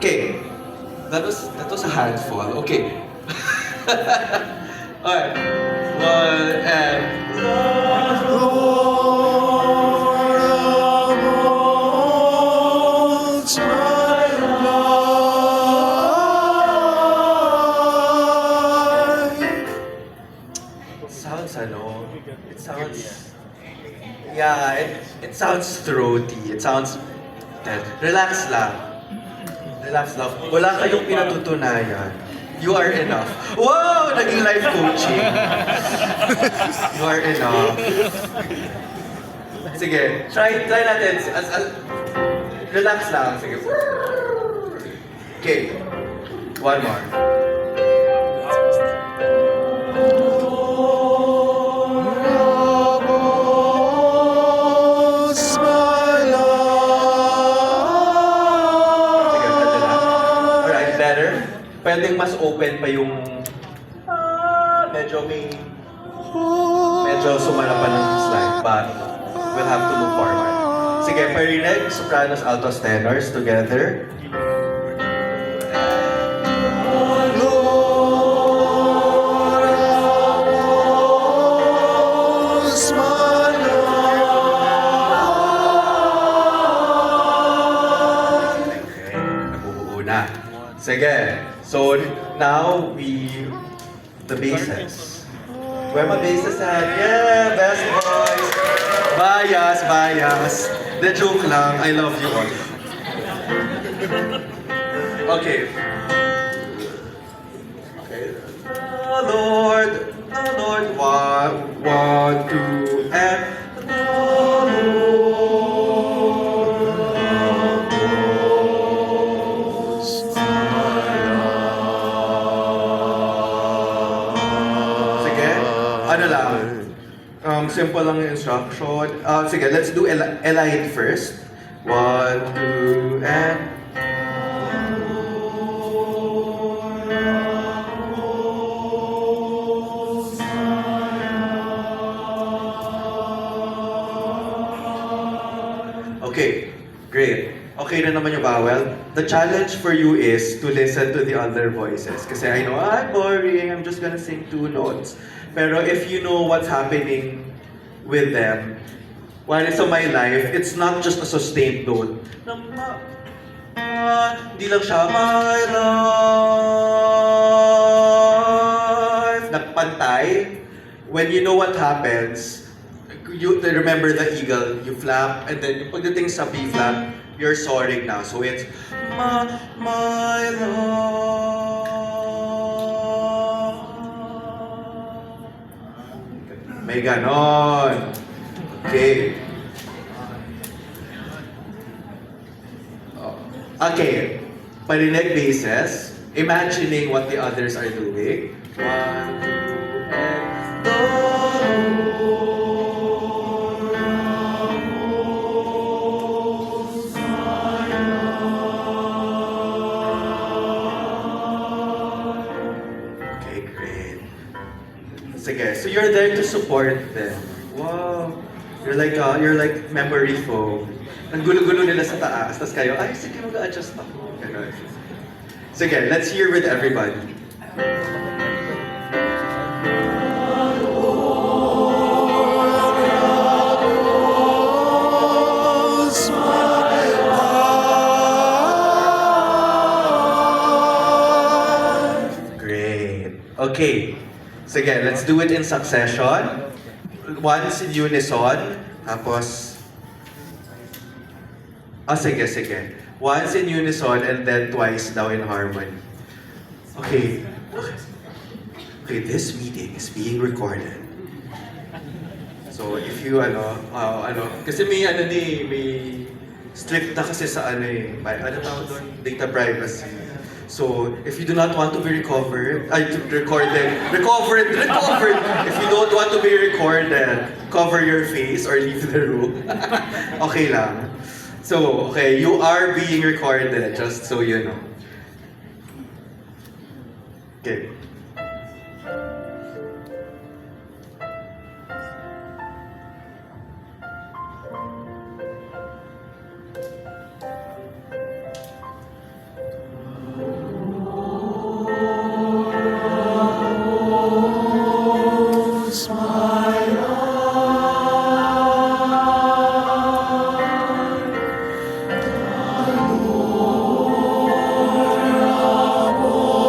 Okay. That was a handful. Okay. Alright. One and sounds it sounds yeah, it sounds throaty. It sounds dead. Relax lang. Relax lang. Wala kayong pinatutunayan. You are enough. Wow! Naging life coaching. You are enough. Sige, try natin. Relax lang. Sige. Okay. One more. Pwedeng mas open pa yung medyo sumala pa ng slide, but we'll have to move forward. Sige, parinig, sopranos, altos, tenors together. Okay, nabubuo na. Sige. So now the basses. Where my basses at? Yeah, best boys. Bias. The joke lang. I love you all. Okay. Oh Lord. One, two, and ano lang, simple lang yung instruction. Sige, let's do Elite first. One, two, and... Okay, great. Okay na naman yung bawal. The challenge for you is to listen to the other voices. Kasi I know, boring, I'm just gonna sing 2 notes. Pero if you know what's happening with them, one is my life, it's not just a sustained note. Hindi lang siya, my life. Nagpantay. When you know what happens, you remember the eagle, you flap, and then pagdating sa B flat, you're soaring now. So it's my love. May ganon. Okay. Okay. Parinig bases. Imagining what the others are doing. 1, 2, and sige, so you're there to support them. Wow. You're like memory foam. Ang gulo-gulo nila sa taas, tapos kayo, ay, sige, mag-adjust ako. Ganun. Sige, let's hear with everybody. Great. Okay. Sige, let's do it in succession. Once in unison, tapos... sige. Once in unison and then twice daw in harmony. Okay. Okay, this meeting is being recorded. So if you, kasi may strict na kasi sa may tawag doon? Data privacy. So, if you do not want to be recorded. If you don't want to be recorded, cover your face or leave the room. Okay lang. So, okay, you are being recorded, just so you know. Okay.